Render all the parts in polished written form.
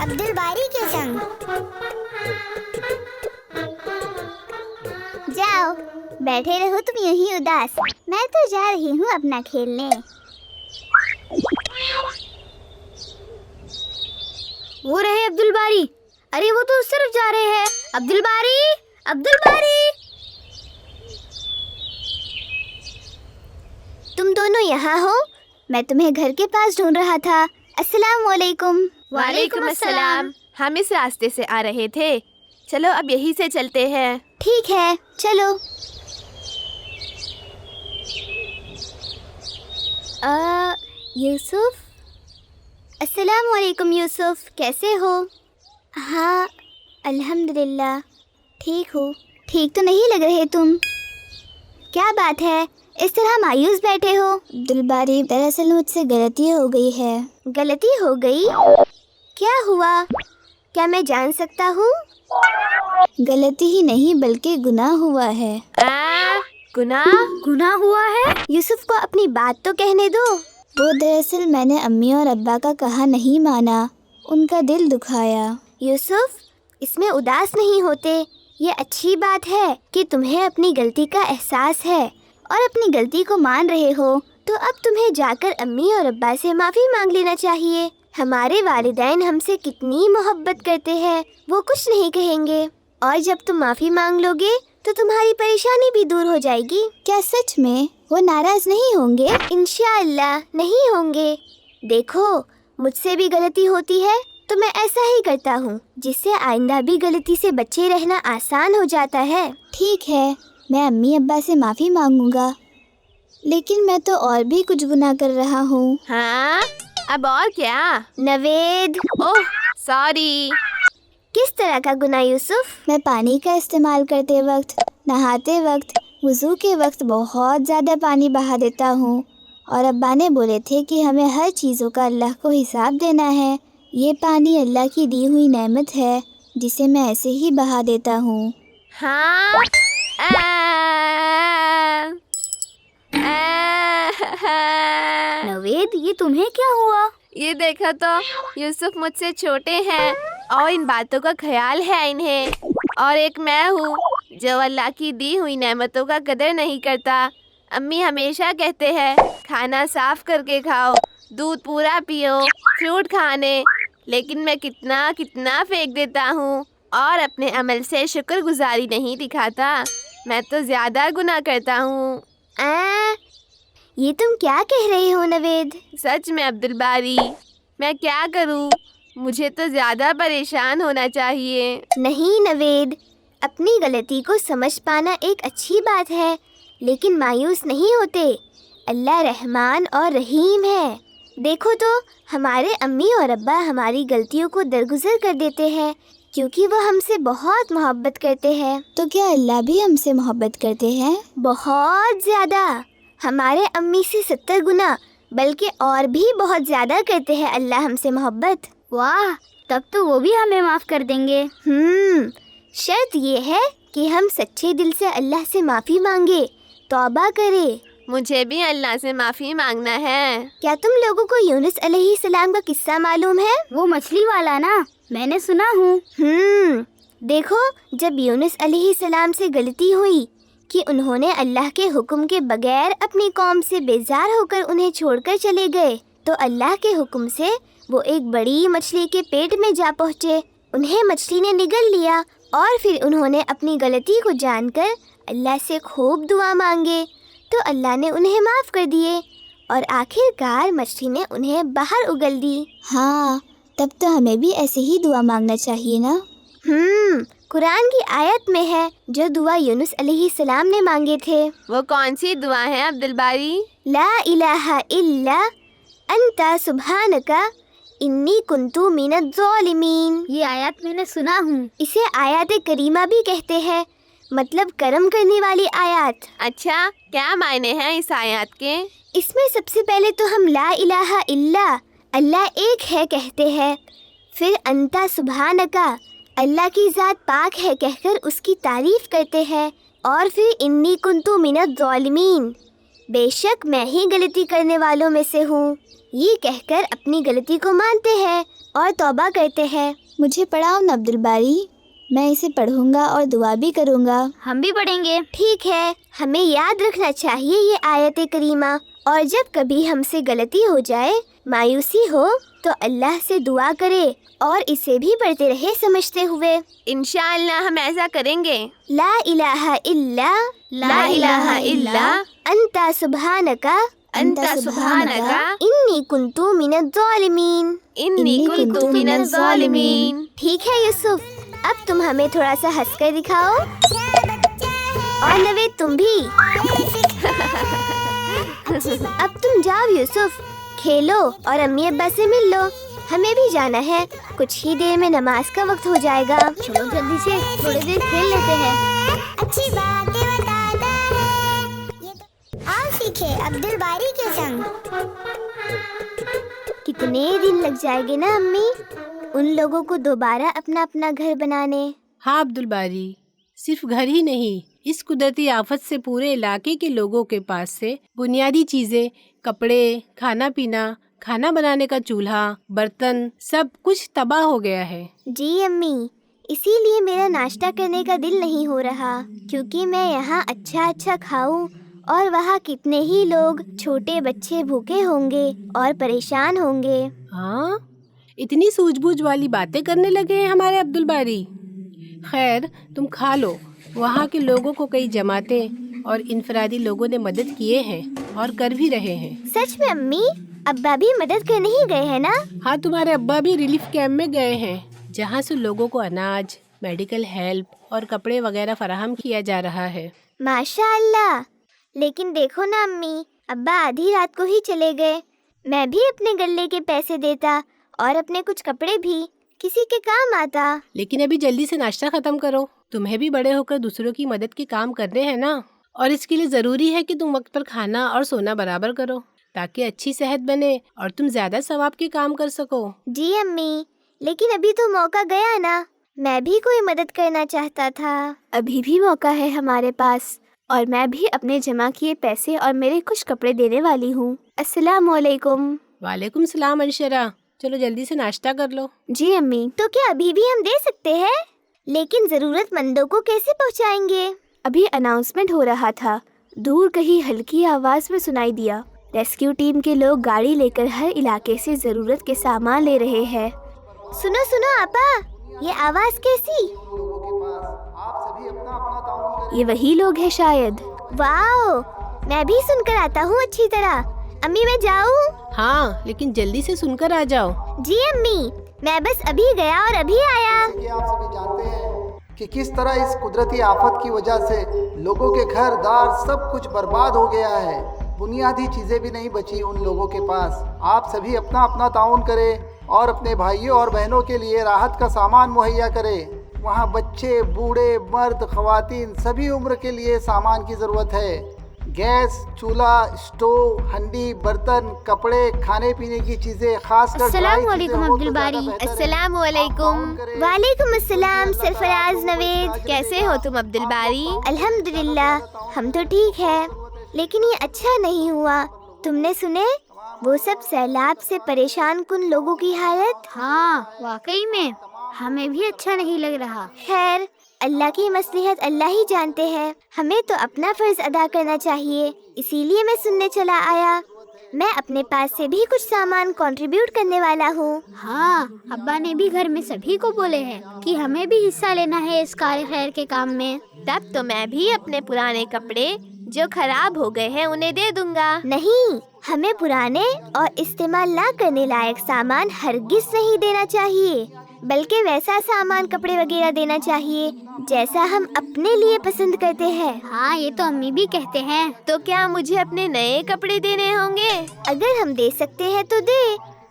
عبدالباری کے سنگ۔ جاؤ بیٹھے رہو تم یہیں اداس، میں تو جا رہی ہوں اپنا کھیلنے۔ وہ رہے عبدالباری، ارے وہ تو اس طرف جا رہے ہیں۔ عبدالباری، عبدالباری! تم دونوں یہاں ہو؟ میں تمہیں گھر کے پاس ڈھونڈ رہا تھا۔ السلام علیکم۔ وعلیکم السلام۔ ہم اس راستے سے آ رہے تھے، چلو اب یہی سے چلتے ہیں۔ ٹھیک ہے چلو۔ یوسف، السلام علیکم یوسف، کیسے ہو؟ ہاں الحمدللہ ٹھیک ہو۔ ٹھیک تو نہیں لگ رہے تم، کیا بات ہے اس طرح مایوس بیٹھے ہو؟ عبدالباری، دراصل مجھ سے غلطی ہو گئی ہے۔ غلطی ہو گئی؟ کیا ہوا؟ کیا میں جان سکتا ہوں؟ غلطی ہی نہیں بلکہ گناہ ہوا ہے۔ گناہ ہوا ہے؟ یوسف کو اپنی بات تو کہنے دو۔ وہ دراصل میں نے امی اور ابا کا کہا نہیں مانا، ان کا دل دکھایا۔ یوسف، اس میں اداس نہیں ہوتے، یہ اچھی بات ہے کہ تمہیں اپنی غلطی کا احساس ہے اور اپنی غلطی کو مان رہے ہو، تو اب تمہیں جا کر امی اور ابا سے معافی مانگ لینا چاہیے۔ ہمارے والدین ہم سے کتنی محبت کرتے ہیں، وہ کچھ نہیں کہیں گے، اور جب تم معافی مانگ لو گے تو تمہاری پریشانی بھی دور ہو جائے گی۔ کیا سچ میں وہ ناراض نہیں ہوں گے؟ انشاءاللہ نہیں ہوں گے۔ دیکھو، مجھ سے بھی غلطی ہوتی ہے تو میں ایسا ہی کرتا ہوں، جس سے آئندہ بھی غلطی سے بچے رہنا آسان ہو جاتا ہے۔ ٹھیک ہے، میں امی ابا سے معافی مانگوں گا، لیکن میں تو اور بھی کچھ گناہ کر رہا ہوں۔ ہاں، اب اور کیا؟ نوید، اوہ سوری۔ کس طرح کا گناہ یوسف؟ میں پانی کا استعمال کرتے وقت، نہاتے وقت، وضو کے وقت بہت زیادہ پانی بہا دیتا ہوں، اور ابا نے بولے تھے کہ ہمیں ہر چیزوں کا اللہ کو حساب دینا ہے۔ یہ پانی اللہ کی دی ہوئی نعمت ہے جسے میں ایسے ہی بہا دیتا ہوں۔ ہاں، نوید، یہ تمہیں کیا ہوا؟ یہ دیکھو تو، یوسف مجھ سے چھوٹے ہیں اور ان باتوں کا خیال ہے انہیں، اور ایک میں ہوں جو اللہ کی دی ہوئی نعمتوں کا قدر نہیں کرتا۔ امی ہمیشہ کہتے ہیں کھانا صاف کر کے کھاؤ، دودھ پورا پیو، فروٹ کھانے، لیکن میں کتنا پھینک دیتا ہوں اور اپنے عمل سے شکر گزاری نہیں دکھاتا۔ میں تو زیادہ گناہ کرتا ہوں۔ یہ تم کیا کہہ رہے ہو نوید؟ سچ میں عبدالباری، میں کیا کروں؟ مجھے تو زیادہ پریشان ہونا چاہیے۔ نہیں نوید، اپنی غلطی کو سمجھ پانا ایک اچھی بات ہے، لیکن مایوس نہیں ہوتے۔ اللہ رحمان اور رحیم ہے۔ دیکھو تو، ہمارے امی اور ابا ہماری غلطیوں کو درگزر کر دیتے ہیں کیونکہ وہ ہم سے بہت محبت کرتے ہیں۔ تو کیا اللہ بھی ہم سے محبت کرتے ہیں؟ بہت زیادہ۔ ہمارے امی سے 70 گنا بلکہ اور بھی بہت زیادہ کرتے ہیں اللہ ہم سے محبت۔ واہ، تب تو وہ بھی ہمیں معاف کر دیں گے۔ شرط یہ ہے کہ ہم سچے دل سے اللہ سے معافی مانگے، توبہ کرے۔ مجھے بھی اللہ سے معافی مانگنا ہے۔ کیا تم لوگوں کو یونس علیہ السلام کا قصہ معلوم ہے؟ وہ مچھلی والا نا، میں نے سنا ہوں۔ دیکھو، جب یونس علیہ السلام سے غلطی ہوئی کہ انہوں نے اللہ کے حکم کے بغیر اپنی قوم سے بیزار ہو کر انہیں چھوڑ کر چلے گئے، تو اللہ کے حکم سے وہ ایک بڑی مچھلی کے پیٹ میں جا پہنچے۔ انہیں مچھلی نے نگل لیا اور پھر انہوں نے اپنی غلطی کو جان کر اللہ سے خوب دعا مانگے تو اللہ نے انہیں معاف کر دیے، اور آخر کار مچھلی نے انہیں باہر اگل دی۔ ہاں، تب تو ہمیں بھی ایسے ہی دعا مانگنا چاہیے نا۔ قرآن کی آیت میں ہے جو دعا یونس علیہ السلام نے مانگے تھے۔ وہ کون سی دعا ہے عبدالباری؟ لا الہ الا انت سبحانک انی کنت من الظالمین۔ یہ آیت میں نے سنا ہوں۔ اسے آیات کریمہ بھی کہتے ہیں، مطلب کرم کرنے والی آیات۔ اچھا، کیا معنی ہیں اس آیات کے؟ اس میں سب سے پہلے تو ہم لا الہ الا، اللہ ایک ہے کہتے ہیں، پھر انت سبحانکا، اللہ کی ذات پاک ہے کہہ کر اس کی تعریف کرتے ہیں، اور پھر انی کنت من الظالمین، بے شک میں ہی غلطی کرنے والوں میں سے ہوں، یہ کہہ کر اپنی غلطی کو مانتے ہیں اور توبہ کرتے ہیں۔ مجھے پڑھاؤ نا عبد الباری، میں اسے پڑھوں گا اور دعا بھی کروں گا۔ ہم بھی پڑھیں گے۔ ٹھیک ہے، ہمیں یاد رکھنا چاہیے یہ آیت کریمہ، اور جب کبھی ہم سے غلطی ہو جائے، مایوسی ہو، تو اللہ سے دعا کرے اور اسے بھی پڑھتے رہے سمجھتے ہوئے۔ انشاءاللہ ہم ایسا کریں گے۔ لا الہ الا لا الہ الا انت سبحانک انت سبحانک انی کنت من الظالمین۔ انی کنت من الظالمین۔ ٹھیک ہے یوسف، اب تم ہمیں تھوڑا سا ہنس کر دکھاؤ، اور نوید تم بھی۔ اب تم جاؤ یوسف، کھیلو اور امی ابا سے مل لو، ہمیں بھی جانا ہے، کچھ ہی دیر میں نماز کا وقت ہو جائے گا۔ چلو جلدی سے تھوڑی دیر کھیل لیتے ہیں۔ اچھی باتیں بتاتا ہے، آؤ سیکھے عبد الباری کے سنگ۔ کتنے دن لگ جائیں گے نا امی ان لوگوں کو دوبارہ اپنا اپنا گھر بنانے۔ ہاں عبد الباری، صرف گھر ہی نہیں، اس قدرتی آفت سے پورے علاقے کے لوگوں کے پاس سے بنیادی چیزیں، کپڑے، کھانا پینا، کھانا بنانے کا چولہا، برتن، سب کچھ تباہ ہو گیا ہے۔ جی امی، اسی لیے میرا ناشتہ کرنے کا دل نہیں ہو رہا، کیونکہ میں یہاں اچھا کھاؤں اور وہاں کتنے ہی لوگ چھوٹے بچے بھوکے ہوں گے اور پریشان ہوں گے۔ ہاں، اتنی سوجھ بوجھ والی باتیں کرنے لگے ہیں ہمارے عبد الباری۔ خیر، تم کھا لو۔ وہاں کے لوگوں کو کئی جماعتیں اور انفرادی لوگوں نے مدد کیے ہیں اور کر بھی رہے ہیں۔ سچ میں امی، ابا بھی مدد کرنے ہی گئے ہیں نا؟ ہاں، تمہارے ابا بھی ریلیف کیمپ میں گئے ہیں، جہاں سے لوگوں کو اناج، میڈیکل ہیلپ اور کپڑے وغیرہ فراہم کیا جا رہا ہے۔ ماشاء اللہ، لیکن دیکھو نا امی، ابا آدھی رات کو ہی چلے گئے، میں بھی اپنے غلے کے پیسے دیتا اور اپنے کچھ کپڑے بھی کسی کے کام آتا۔ لیکن ابھی جلدی سے ناشتہ ختم کرو، تمہیں بھی بڑے ہو کر دوسروں کی مدد کے کام کرنے ہیں نا، اور اس کے لیے ضروری ہے کہ تم وقت پر کھانا اور سونا برابر کرو، تاکہ اچھی صحت بنے اور تم زیادہ ثواب کے کام کر سکو۔ جی امی، لیکن ابھی تو موقع گیا نا، میں بھی کوئی مدد کرنا چاہتا تھا۔ ابھی بھی موقع ہے ہمارے پاس، اور میں بھی اپنے جمع کیے پیسے اور میرے کچھ کپڑے دینے والی ہوں۔ السلام علیکم۔ وعلیکم السلام انشرا، چلو جلدی سے ناشتہ کر لو۔ جی امی۔ تو کیا ابھی بھی ہم دے سکتے ہیں؟ لیکن ضرورت مندوں کو کیسے پہنچائیں گے؟ ابھی اناؤنسمنٹ ہو رہا تھا، دور کہیں ہلکی آواز میں سنائی دیا، ریسکیو ٹیم کے لوگ گاڑی لے کر ہر علاقے سے ضرورت کے سامان لے رہے ہیں۔ سنو آپا، یہ آواز کیسی؟ یہ وہی لوگ ہیں شاید۔ واو، میں بھی سن کر آتا ہوں اچھی طرح۔ امی میں جاؤں؟ ہاں، لیکن جلدی سے سن کر آ جاؤ۔ جی امی، میں بس ابھی گیا اور ابھی آیا۔ کہ آپ سبھی جانتے ہیں کہ کس طرح اس قدرتی آفت کی وجہ سے لوگوں کے گھر دار سب کچھ برباد ہو گیا ہے، بنیادی چیزیں بھی نہیں بچی ان لوگوں کے پاس۔ آپ سبھی اپنا اپنا تعاون کریں اور اپنے بھائیوں اور بہنوں کے لیے راحت کا سامان مہیا کریں۔ وہاں بچے، بوڑھے، مرد، خواتین، سبھی عمر کے لیے سامان کی ضرورت ہے۔ گیس، چولہا، اسٹوو، ہنڈی، برتن، کپڑے، کھانے پینے کی چیزیں، خاص کر السلام علیکم عبد الباری۔ السلام علیکم۔ وعلیکم السلام سرفراز نوید، کیسے ہو تم عبد الباری؟ الحمدللہ ہم تو ٹھیک ہے، لیکن یہ اچھا نہیں ہوا۔ تم نے سنے وہ سب سیلاب سے پریشان کن لوگوں کی حالت؟ ہاں واقعی میں ہمیں بھی اچھا نہیں لگ رہا۔ خیر، اللہ کی مصلحت اللہ ہی جانتے ہیں، ہمیں تو اپنا فرض ادا کرنا چاہیے، اسی لیے میں سننے چلا آیا۔ میں اپنے پاس سے بھی کچھ سامان کنٹریبیوٹ کرنے والا ہوں۔ ہاں، ابا نے بھی گھر میں سبھی کو بولے ہیں کہ ہمیں بھی حصہ لینا ہے اس کار خیر کے کام میں۔ تب تو میں بھی اپنے پرانے کپڑے جو خراب ہو گئے ہیں انہیں دے دوں گا۔ نہیں، ہمیں پرانے اور استعمال نہ کرنے لائق سامان ہرگز نہیں دینا چاہیے، بلکہ ویسا سامان، کپڑے وغیرہ دینا چاہیے جیسا ہم اپنے لیے پسند کرتے ہیں۔ ہاں، یہ تو امی بھی کہتے ہیں۔ تو کیا مجھے اپنے نئے کپڑے دینے ہوں گے؟ اگر ہم دے سکتے ہیں تو دے،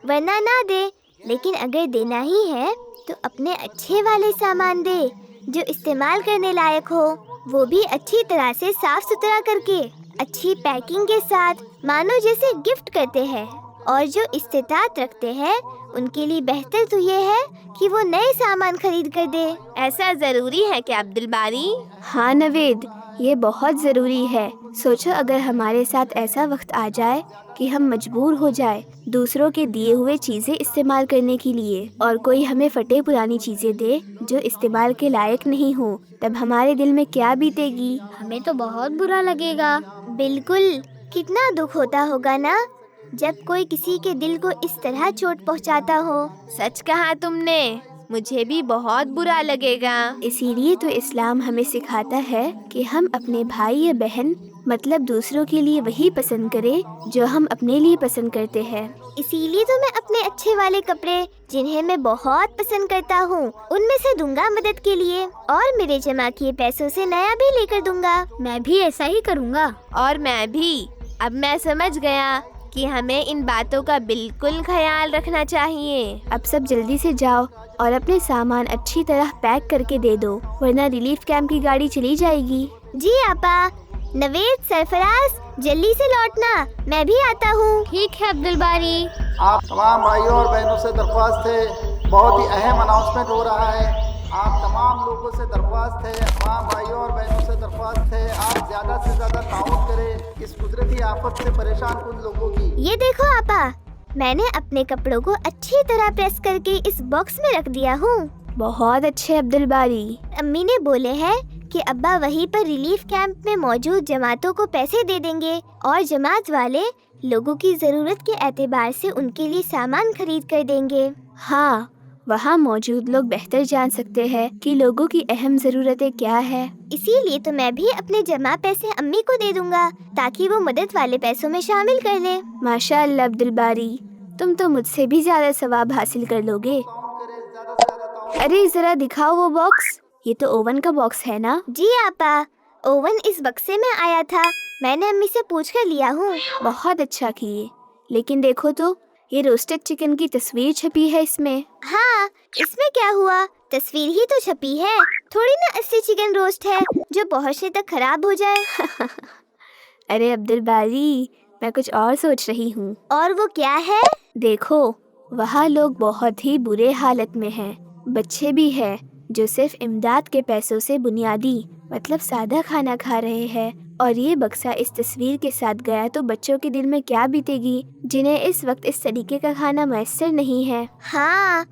ورنہ نہ دے، لیکن اگر دینا ہی ہے تو اپنے اچھے والے سامان دے جو استعمال کرنے لائق ہو، وہ بھی اچھی طرح سے صاف ستھرا کر کے، اچھی پیکنگ کے ساتھ، مانو جیسے گفٹ کرتے ہیں، اور جو استطاعت رکھتے ہیں ان کے لیے بہتر تو یہ ہے کہ وہ نئے سامان خرید کر دے۔ ایسا ضروری ہے کہ عبد الباری؟ ہاں نوید، یہ بہت ضروری ہے۔ سوچو اگر ہمارے ساتھ ایسا وقت آ جائے کہ ہم مجبور ہو جائے دوسروں کے دیے ہوئے چیزیں استعمال کرنے کے لیے، اور کوئی ہمیں پھٹے پرانی چیزیں دے جو استعمال کے لائق نہیں ہو، تب ہمارے دل میں کیا بیتے گی؟ ہمیں تو بہت برا لگے گا۔ بالکل، کتنا دکھ ہوتا ہوگا نا جب کوئی کسی کے دل کو اس طرح چوٹ پہنچاتا ہو۔ سچ کہا تم نے، مجھے بھی بہت برا لگے گا۔ اسی لیے تو اسلام ہمیں سکھاتا ہے کہ ہم اپنے بھائی یا بہن مطلب دوسروں کے لیے وہی پسند کریں جو ہم اپنے لیے پسند کرتے ہیں۔ اسی لیے تو میں اپنے اچھے والے کپڑے جنہیں میں بہت پسند کرتا ہوں ان میں سے دوں گا مدد کے لیے، اور میرے جمع کیے پیسوں سے نیا بھی لے کر دوں گا۔ میں بھی ایسا ہی کروں گا۔ اور میں بھی۔ اب میں سمجھ گیا کہ ہمیں ان باتوں کا بالکل خیال رکھنا چاہیے۔ اب سب جلدی سے جاؤ اور اپنے سامان اچھی طرح پیک کر کے دے دو، ورنہ ریلیف کیمپ کی گاڑی چلی جائے گی۔ جی آپا۔ نوید، سرفراز، جلدی سے لوٹنا، میں بھی آتا ہوں۔ ٹھیک ہے عبد الباری۔ آپ تمام بھائیوں اور بہنوں سے درخواست ہے، بہت ہی اہم اناؤنسمنٹ ہو رہا ہے۔ آپ تمام لوگوں سے درخواست ہے، تمام بھائیوں اور بہنوں سے درخواست ہے، آپ زیادہ سے زیادہ تعاون کریں اس قدرتی آفت سے پریشان کن لوگوں کی۔ یہ دیکھو آپا، میں نے اپنے کپڑوں کو اچھی طرح پریس کر کے اس باکس میں رکھ دیا ہوں۔ بہت اچھے عبد الباری۔ امی نے بولے ہیں کہ ابا وہیں پر ریلیف کیمپ میں موجود جماعتوں کو پیسے دے دیں گے، اور جماعت والے لوگوں کی ضرورت کے اعتبار سے ان کے لیے سامان خرید کر دیں گے۔ ہاں، وہاں موجود لوگ بہتر جان سکتے ہیں کہ لوگوں کی اہم ضرورتیں کیا ہے۔ اسی لیے تو میں بھی اپنے جمع پیسے امی کو دے دوں گا تاکہ وہ مدد والے پیسوں میں شامل کر لے۔ ماشاء اللہ عبد الباری، تم تو مجھ سے بھی زیادہ ثواب حاصل کر لو گے۔ ارے ذرا دکھاؤ وہ باکس، یہ تو اوون کا باکس ہے نا؟ جی آپا، اوون اس بکسے میں آیا تھا، میں نے امی سے پوچھ کر لیا ہوں۔ بہت اچھا کیے، لیکن دیکھو تو یہ روسٹڈ چکن کی تصویر چھپی ہے اس میں۔ ہاں، اس میں کیا ہوا، تصویر ہی تو چھپی ہے، تھوڑی نا اصلی چکن روسٹ ہے جو پہنچنے تک خراب ہو جائے۔ ارے عبد الباری، میں کچھ اور سوچ رہی ہوں۔ اور وہ کیا ہے؟ دیکھو، وہاں لوگ بہت ہی برے حالت میں ہیں، بچے بھی ہیں جو صرف امداد کے پیسوں سے بنیادی مطلب سادہ کھانا کھا رہے ہیں، اور یہ بکسا اس تصویر کے ساتھ گیا تو بچوں کے دل میں کیا بیتے گی جنہیں اس وقت اس طریقے کا کھانا میسر نہیں ہے۔ ہاں،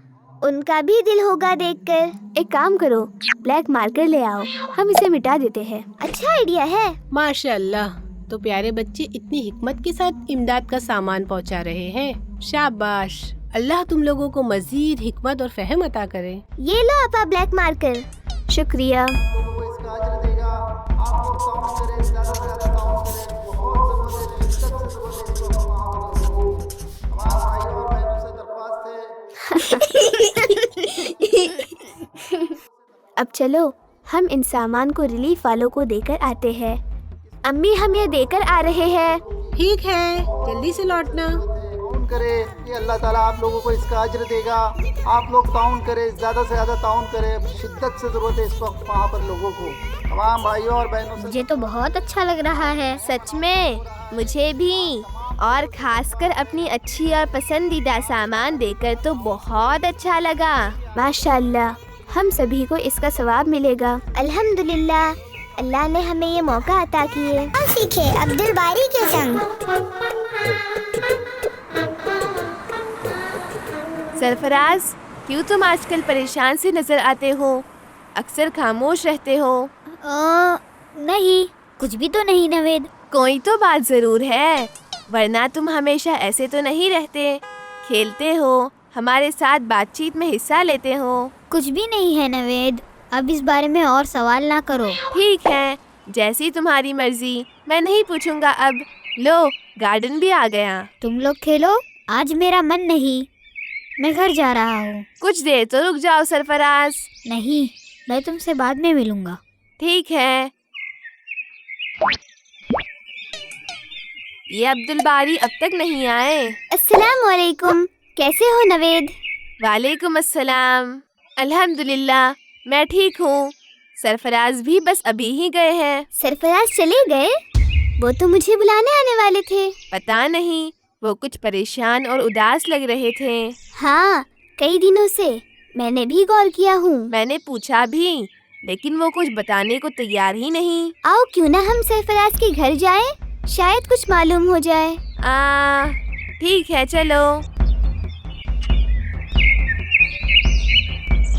ان کا بھی دل ہوگا دیکھ کر۔ ایک کام کرو، بلیک مارکر لے آؤ، ہم اسے مٹا دیتے ہیں۔ اچھا آئیڈیا ہے۔ ماشاء اللہ، تو پیارے بچے اتنی حکمت کے ساتھ امداد کا سامان پہنچا رہے ہیں۔ شاباش، اللہ تم لوگوں کو مزید حکمت اور فہم عطا کرے۔ یہ لو آپا بلیک مارکر۔ شکریہ۔ لوگوں کو اس کا اجر دے گا۔ آپ لوگ تعاون کریں، زیادہ سے زیادہ تعاون کریں، بہت ضرورت ہے، شدت سے ضرورت ہے اس وقت ماحول کو۔ تمام بھائیوں اور بہنوں سے درخواست ہے۔ اب چلو ہم ان سامان کو ریلیف والوں کو دے کر آتے ہیں۔ امی ہم یہ دے کر آ رہے ہیں۔ ٹھیک ہے، جلدی سے لوٹنا۔ تعاون کرے کہ اللہ تعالیٰ آپ لوگوں کو اس کا اجر دے گا۔ آپ لوگ تعاون کریں، زیادہ سے زیادہ تعاون کریں، شدت سے ضرورت ہے اس وقت وہاں پر لوگوں کو۔ تمام بھائیوں اور بہنوں سے مجھے تو بہت اچھا لگ رہا ہے۔ سچ میں مجھے بھی، اور خاص کر اپنی اچھی اور پسندیدہ سامان دے کر تو بہت اچھا لگا۔ ماشاء اللہ، ہم سبھی کو اس کا ثواب ملے گا۔ الحمدللہ، اللہ نے ہمیں یہ موقع عطا کیے۔ اور سیکھے عبد الباری کے سنگ۔ سرفراز، کیوں تم آج کل پریشان سے نظر آتے ہو؟ اکثر خاموش رہتے ہو۔ نہیں، کچھ بھی تو نہیں نوید۔ کوئی تو بات ضرور ہے، ورنہ تم ہمیشہ ایسے تو نہیں رہتے، کھیلتے ہو، ہمارے ساتھ بات چیت میں حصہ لیتے ہو۔ کچھ بھی نہیں ہے نوید، اب اس بارے میں اور سوال نہ کرو۔ ٹھیک ہے، جیسی تمہاری مرضی، میں نہیں پوچھوں گا اب۔ لو، گارڈن بھی آ گیا۔ تم لوگ کھیلو، آج میرا من نہیں، میں گھر جا رہا ہوں۔ کچھ دیر تو رک جاؤ سرفراز۔ نہیں، میں تم سے بعد میں ملوں گا۔ ٹھیک ہے۔ یہ عبد الباری اب تک نہیں آئے۔ السلام علیکم، کیسے ہو نوید؟ وعلیکم السلام۔ الحمدللہ، میں ٹھیک ہوں۔ سرفراز بھی بس ابھی ہی گئے ہیں۔ سرفراز چلے گئے؟ وہ تو مجھے بلانے آنے والے تھے۔ پتہ نہیں، وہ کچھ پریشان اور اداس لگ رہے تھے۔ ہاں، کئی دنوں سے میں نے بھی غور کیا ہوں۔ میں نے پوچھا بھی، لیکن وہ کچھ بتانے کو تیار ہی نہیں۔ آؤ کیوں نہ ہم سرفراز کے گھر جائیں، شاید کچھ معلوم ہو جائے۔ ٹھیک ہے، چلو۔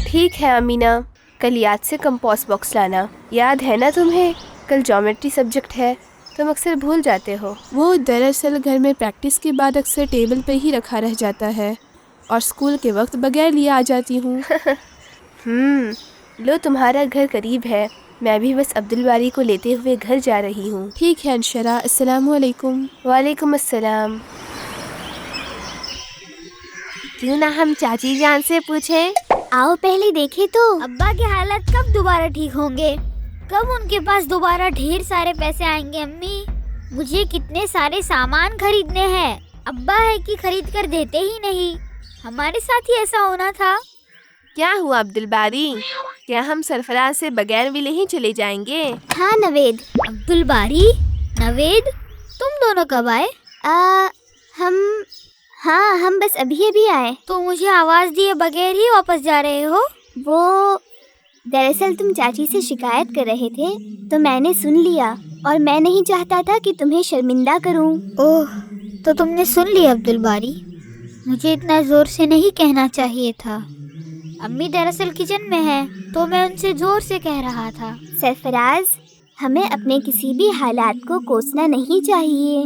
ٹھیک ہے امینا، کل یاد سے کمپوس باکس لانا۔ یاد ہے نا تمہیں، کل جیومیٹری سبجیکٹ ہے، تم اکثر بھول جاتے ہو۔ وہ دراصل گھر میں پریکٹس کے بعد اکثر ٹیبل پہ ہی رکھا رہ جاتا ہے اور اسکول کے وقت بغیر لیے آ جاتی ہوں۔ لو، تمہارا گھر قریب ہے، میں بھی بس عبدالباری کو لیتے ہوئے گھر جا رہی ہوں۔ ٹھیک ہے انشرا، السلام علیکم۔ وعلیکم السلام۔ کیوں نہ ہم چاچی جان سے پوچھیں؟ آؤ پہلے دیکھے تو۔ ابا کے حالت کب دوبارہ ٹھیک ہوں گے؟ کب ان کے پاس دوبارہ ڈھیر سارے پیسے آئیں گے؟ امی، مجھے کتنے سارے سامان خریدنے ہیں، ابا ہے کہ خرید کر دیتے ہی نہیں۔ ہمارے ساتھ ہی ایسا ہونا تھا۔ کیا ہوا عبدالباری؟ کیا ہم سرفراز سے بغیر ملے ہی چلے جائیں گے؟ ہاں نوید۔ عبدالباری، نوید، تم دونوں کب آئے؟ ہم بس ابھی آئے۔ تو مجھے آواز دیے بغیر ہی واپس جا رہے ہو؟ وہ دراصل تم چاچی سے شکایت کر رہے تھے تو میں نے سن لیا، اور میں نہیں چاہتا تھا کہ تمہیں شرمندہ کروں۔ اوہ، تو تم نے سن لیا عبدالباری؟ مجھے اتنا زور سے نہیں کہنا چاہیے تھا۔ امی دراصل کچن میں ہے تو میں ان سے زور سے کہہ رہا تھا۔ سرفراز، ہمیں اپنے کسی بھی حالات کو کوسنا نہیں چاہیے۔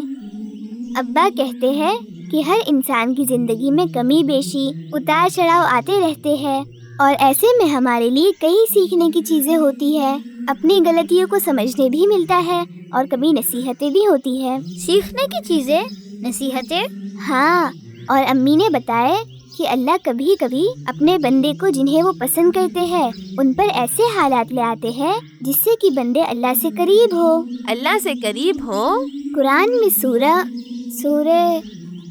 ابا کہتے ہیں کہ ہر انسان کی زندگی میں کمی بیشی، اتار چڑھاؤ آتے رہتے ہیں، اور ایسے میں ہمارے لیے کئی سیکھنے کی چیزیں ہوتی ہے۔ اپنی غلطیوں کو سمجھنے بھی ملتا ہے، اور کبھی نصیحتیں بھی ہوتی ہیں۔ سیکھنے کی چیزیں، نصیحتیں؟ ہاں، اور امی نے بتایا کہ اللہ کبھی کبھی اپنے بندے کو جنہیں وہ پسند کرتے ہیں ان پر ایسے حالات لے آتے ہیں جس سے کہ بندے اللہ سے قریب ہو۔ اللہ سے قریب ہو؟ قرآن میں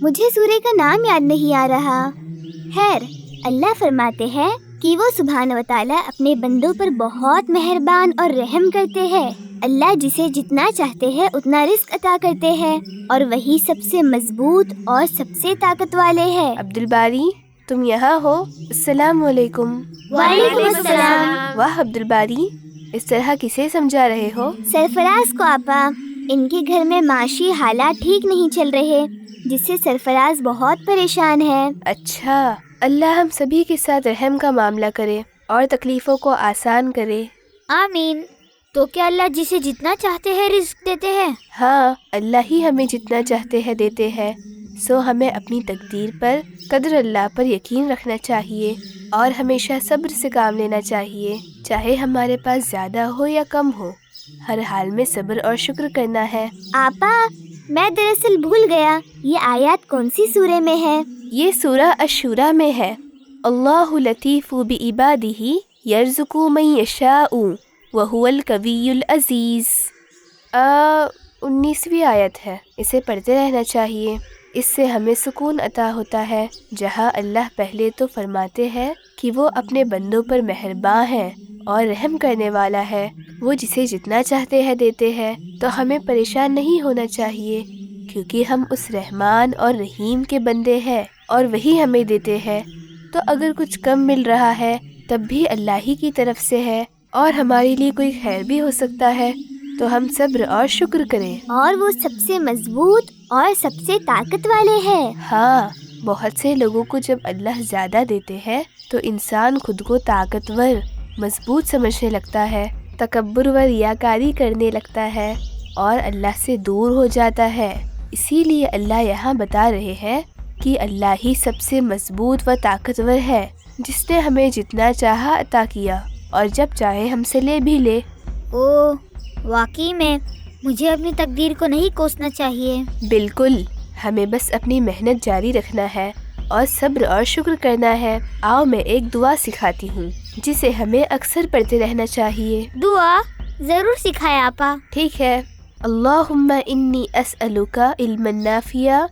مجھے سورہ کا نام یاد نہیں آ رہا۔ خیر، اللہ فرماتے ہیں کہ وہ سبحانہ و تعالیٰ اپنے بندوں پر بہت مہربان اور رحم کرتے ہیں۔ اللہ جسے جتنا چاہتے ہیں اتنا رزق عطا کرتے ہیں، اور وہی سب سے مضبوط اور سب سے طاقت والے ہیں۔ عبدالباری، تم یہاں ہو؟ السلام علیکم۔ وعلیکم السلام۔ واہ عبدالباری، اس طرح کسے سمجھا رہے ہو؟ سرفراز کو آپا، ان کے گھر میں معاشی حالات ٹھیک نہیں چل رہے، جس سے سرفراز بہت پریشان ہے۔ اچھا، اللہ ہم سبھی کے ساتھ رحم کا معاملہ کرے اور تکلیفوں کو آسان کرے۔ آمین۔ تو کیا اللہ جسے جتنا چاہتے ہیں رزق دیتے ہیں؟ ہاں، اللہ ہی ہمیں جتنا چاہتے ہیں دیتے ہیں، سو ہمیں اپنی تقدیر پر، قدر اللہ پر یقین رکھنا چاہیے، اور ہمیشہ صبر سے کام لینا چاہیے، چاہے ہمارے پاس زیادہ ہو یا کم ہو، ہر حال میں صبر اور شکر کرنا ہے۔ آپا، میں دراصل بھول گیا، یہ آیات کون سی سورہ میں ہے؟ یہ سورہ الشورى میں ہے۔ اللہ لطیف بعبادہ یرزق من یشاء وہو القوی العزیز۔ 19ویں آیت ہے، اسے پڑھتے رہنا چاہیے، اس سے ہمیں سکون عطا ہوتا ہے، جہاں اللہ پہلے تو فرماتے ہیں کہ وہ اپنے بندوں پر مہرباں ہے اور رحم کرنے والا ہے، وہ جسے جتنا چاہتے ہیں دیتے ہیں، تو ہمیں پریشان نہیں ہونا چاہیے، کیونکہ ہم اس رحمان اور رحیم کے بندے ہیں، اور وہی ہمیں دیتے ہیں۔ تو اگر کچھ کم مل رہا ہے تب بھی اللہ ہی کی طرف سے ہے، اور ہمارے لیے کوئی خیر بھی ہو سکتا ہے، تو ہم صبر اور شکر کریں۔ اور وہ سب سے مضبوط اور سب سے طاقت والے ہیں۔ ہاں، بہت سے لوگوں کو جب اللہ زیادہ دیتے ہیں تو انسان خود کو طاقتور، مضبوط سمجھنے لگتا ہے، تکبر و ریاکاری کرنے لگتا ہے، اور اللہ سے دور ہو جاتا ہے۔ اسی لیے اللہ یہاں بتا رہے ہیں کہ اللہ ہی سب سے مضبوط و طاقتور ہے، جس نے ہمیں جتنا چاہا عطا کیا، اور جب چاہے ہم سے لے بھی لے۔ واقعی میں مجھے اپنی تقدیر کو نہیں کوسنا چاہیے۔ بالکل، ہمیں بس اپنی محنت جاری رکھنا ہے اور صبر اور شکر کرنا ہے۔ آؤ میں ایک دعا سکھاتی ہوں جسے ہمیں اکثر پڑھتے رہنا چاہیے۔ دعا ضرور سکھائے آپا۔ ٹھیک ہے۔ اللہم انی اسألک علما نافعا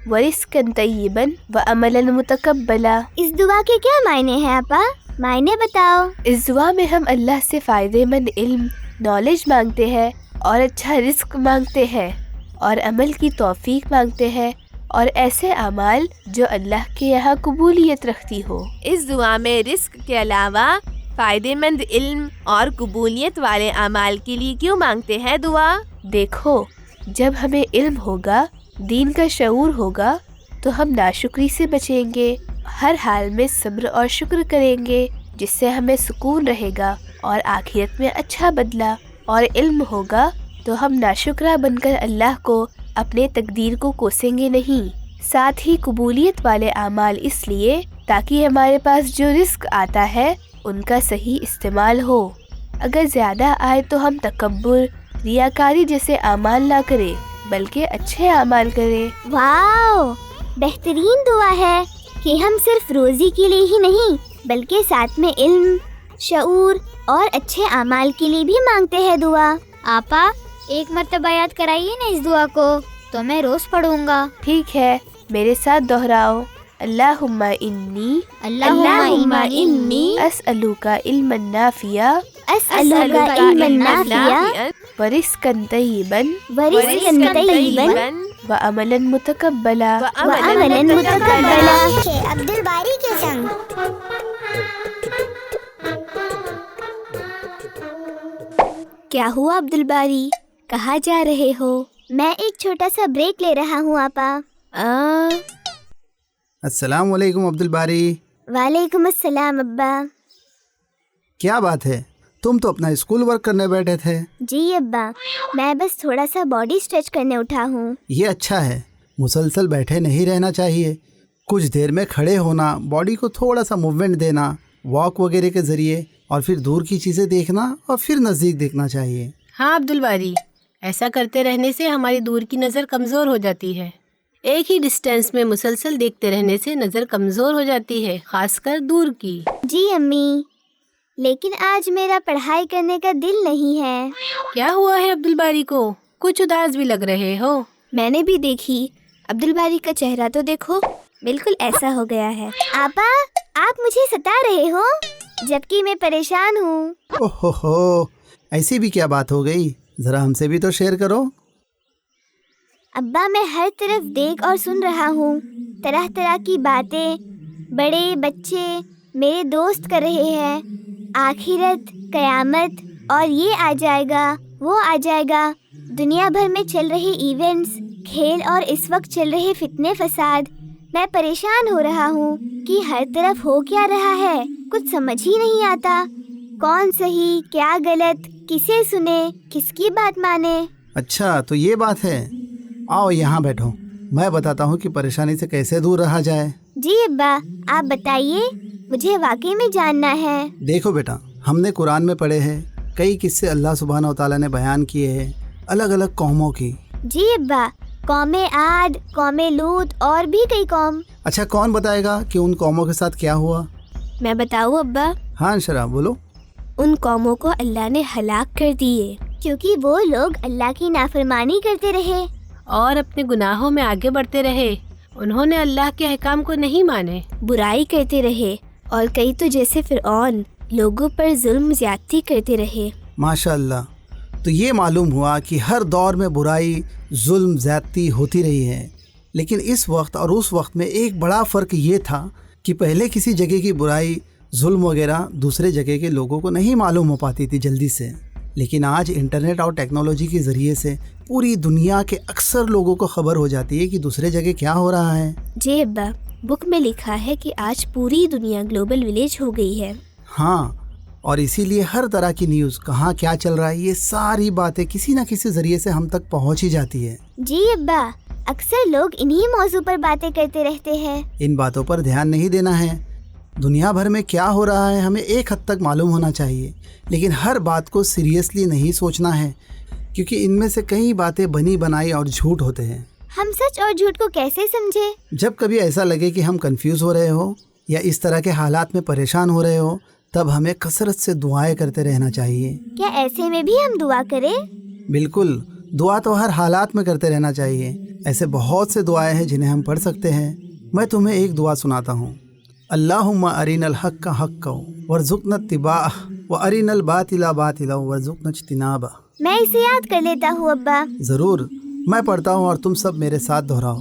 ورزقا طیبا وعملا متقبلا۔ اس دعا کے کیا معنی ہیں آپا؟ معنی بتاؤ۔ اس دعا میں ہم اللہ سے فائدے مند علم، نالج مانگتے ہیں، اور اچھا رزق مانگتے ہیں، اور عمل کی توفیق مانگتے ہیں، اور ایسے اعمال جو اللہ کے یہاں قبولیت رکھتی ہو۔ اس دعا میں رزق کے علاوہ فائدے مند علم اور قبولیت والے اعمال کے لیے کیوں مانگتے ہیں دعا؟ دیکھو، جب ہمیں علم ہوگا، دین کا شعور ہوگا، تو ہم ناشکری سے بچیں گے، ہر حال میں صبر اور شکر کریں گے، جس سے ہمیں سکون رہے گا اور آخرت میں اچھا بدلہ۔ اور علم ہوگا تو ہم ناشکرہ بن کر اللہ کو اپنے تقدیر کو کوسیں گے نہیں۔ ساتھ ہی قبولیت والے اعمال اس لیے تاکہ ہمارے پاس جو رزق آتا ہے ان کا صحیح استعمال ہو۔ اگر زیادہ آئے تو ہم تکبر، ریاکاری جیسے اعمال نہ کریں، بلکہ اچھے اعمال کریں۔ واو، بہترین دعا ہے کہ ہم صرف روزی کے لیے ہی نہیں بلکہ ساتھ میں علم، شعور اور اچھے اعمال کے لیے بھی مانگتے ہیں دعا۔ آپا ایک مرتبہ یاد کرائیے نا اس دعا کو، تو میں روز پڑھوں گا۔ ٹھیک ہے، میرے ساتھ دہراؤ۔ اللہم انی اللہم انی اسألوک علما نافعا اسألک علما نافعا ورزقا طیبا ورزقا طیبا وعملا متقبلا۔ وعملا متقبلا۔ سیکھے عبد الباری کے سنگ۔ کیا ہوا عبد الباری، کہاں جا رہے ہو؟ میں ایک چھوٹا سا بریک لے رہا ہوں آپا۔ السلام علیکم عبد الباری۔ وعلیکم السلام ابا۔ کیا بات ہے، تم تو اپنا اسکول ورک کرنے بیٹھے تھے۔ جی ابا، میں بس تھوڑا سا باڈی اسٹریچ کرنے اٹھا ہوں۔ یہ اچھا ہے، مسلسل بیٹھے نہیں رہنا چاہیے، کچھ دیر میں کھڑے ہونا، باڈی کو تھوڑا سا موومنٹ دینا، واک وغیرہ کے ذریعے، اور پھر دور کی چیزیں دیکھنا اور پھر نزدیک دیکھنا چاہیے۔ ہاں عبد الباری، ایسا کرتے رہنے سے ہماری دور کی نظر کمزور ہو جاتی ہے۔ ایک ہی ڈسٹینس میں مسلسل دیکھتے رہنے سے نظر کمزور ہو جاتی ہے، خاص کر دور کی۔ جی امی، لیکن آج میرا پڑھائی کرنے کا دل نہیں ہے۔ کیا ہوا ہے عبد الباری کو؟ کچھ اداس بھی لگ رہے ہو۔ میں نے بھی دیکھی، عبد الباری کا چہرہ تو دیکھو، بالکل ایسا ہو گیا ہے۔ آپا، آپ مجھے ستا رہے ہو جبکہ میں پریشان ہوں۔ اوہ ہو، ایسی بھی کیا بات ہو گئی؟ ذرا ہم سے بھی تو شیئر کرو۔ ابا، میں ہر طرف دیکھ اور سن رہا ہوں، طرح طرح کی باتیں بڑے بچے میرے دوست کر رہے ہیں، آخرت، قیامت، اور یہ آ جائے گا، وہ آ جائے گا، دنیا بھر میں چل رہے ایونٹس، کھیل، اور اس وقت چل رہے فتنے فساد۔ میں پریشان ہو رہا ہوں کہ ہر طرف ہو کیا رہا ہے، کچھ سمجھ ہی نہیں آتا، کون صحیح کیا غلط، کسے سنے، کس کی بات مانے۔ اچھا تو یہ بات ہے، آؤ یہاں بیٹھو، میں بتاتا ہوں کہ پریشانی سے کیسے دور رہا جائے۔ جی ابا، آپ بتائیے، مجھے واقعی میں جاننا ہے۔ دیکھو بیٹا، ہم نے قرآن میں پڑھے ہیں، کئی قصے اللہ سبحانہ و تعالیٰ نے بیان کیے ہیں الگ الگ قوموں کی۔ جی ابا، قوم عاد، قوم لوط اور بھی کئی قوم۔ اچھا کون بتائے گا کہ ان قوموں کے ساتھ کیا ہوا؟ میں بتاؤں ابا؟ ہاں انشرا بولو۔ ان قوموں کو اللہ نے ہلاک کر دیے کیونکہ وہ لوگ اللہ کی نافرمانی کرتے رہے اور اپنے گناہوں میں آگے بڑھتے رہے، انہوں نے اللہ کے احکام کو نہیں مانے، برائی کرتے رہے، اور کئی تو جیسے فرعون لوگوں پر ظلم زیادتی کرتے رہے۔ ماشاء اللہ، تو یہ معلوم ہوا کہ ہر دور میں برائی، ظلم، زیادتی ہوتی رہی ہے، لیکن اس وقت اور اس وقت میں ایک بڑا فرق یہ تھا کہ پہلے کسی جگہ کی برائی، ظلم وغیرہ دوسرے جگہ کے لوگوں کو نہیں معلوم ہو پاتی تھی جلدی سے، لیکن آج انٹرنیٹ اور ٹیکنالوجی کے ذریعے سے پوری دنیا کے اکثر لوگوں کو خبر ہو جاتی ہے کہ دوسرے جگہ کیا ہو رہا ہے۔ جی ابا، بک میں لکھا ہے کہ آج پوری دنیا گلوبل ولیج ہو گئی ہے۔ ہاں، اور اسی لیے ہر طرح کی نیوز، کہاں کیا چل رہا ہے، یہ ساری باتیں کسی نہ کسی ذریعے سے ہم تک پہنچ ہی جاتی ہے۔ جی ابا، اکثر لوگ انہی موضوع پر باتیں کرتے رہتے ہیں۔ ان باتوں پر دھیان نہیں دینا ہے، دنیا بھر میں کیا ہو رہا ہے ہمیں ایک حد تک معلوم ہونا چاہیے، لیکن ہر بات کو سیریسلی نہیں سوچنا ہے، کیونکہ ان میں سے کئی باتیں بنی بنائی اور جھوٹ ہوتے ہیں۔ ہم سچ اور جھوٹ کو کیسے سمجھے؟ جب کبھی ایسا لگے کہ ہم کنفیوز ہو رہے ہو یا اس طرح کے حالات میں پریشان ہو رہے ہو، تب ہمیں کثرت سے دعائیں کرتے رہنا چاہیے۔ کیا ایسے میں بھی ہم دعا کریں؟ بالکل، دعا تو ہر حالات میں کرتے رہنا چاہیے۔ ایسے بہت سے دعائیں ہیں جنہیں ہم پڑھ سکتے ہیں۔ میں تمہیں ایک دعا سناتا ہوں۔ اللہم ارنا الحق حقا وارزقنا اتباعہ وارنا الباطل باطلا وارزقنا اجتنابہ۔ میں اسے یاد کر لیتا ہوں ابا۔ ضرور، میں پڑھتا ہوں اور تم سب میرے ساتھ دہراؤ۔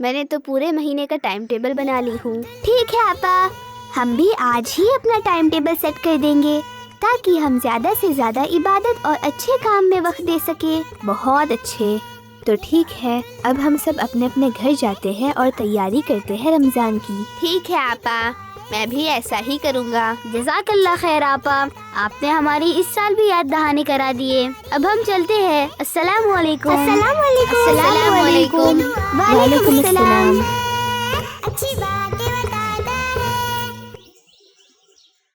میں نے تو پورے مہینے کا ٹائم ٹیبل بنا لی ہوں۔ ٹھیک ہے آپا، ہم بھی آج ہی اپنا ٹائم ٹیبل سیٹ کر دیں گے تاکہ ہم زیادہ سے زیادہ عبادت اور اچھے کام میں وقت دے سکیں۔ بہت اچھے، تو ٹھیک ہے، اب ہم سب اپنے اپنے گھر جاتے ہیں اور تیاری کرتے ہیں رمضان کی۔ ٹھیک ہے آپا، میں بھی ایسا ہی کروں گا۔ جزاک اللہ خیر آپا، آپ نے ہماری اس سال بھی یاد دہانی کرا دیے۔ اب ہم چلتے ہیں۔ السلام علیکم۔ السلام علیکم۔ السلام علیکم۔ وعلیکم السلام۔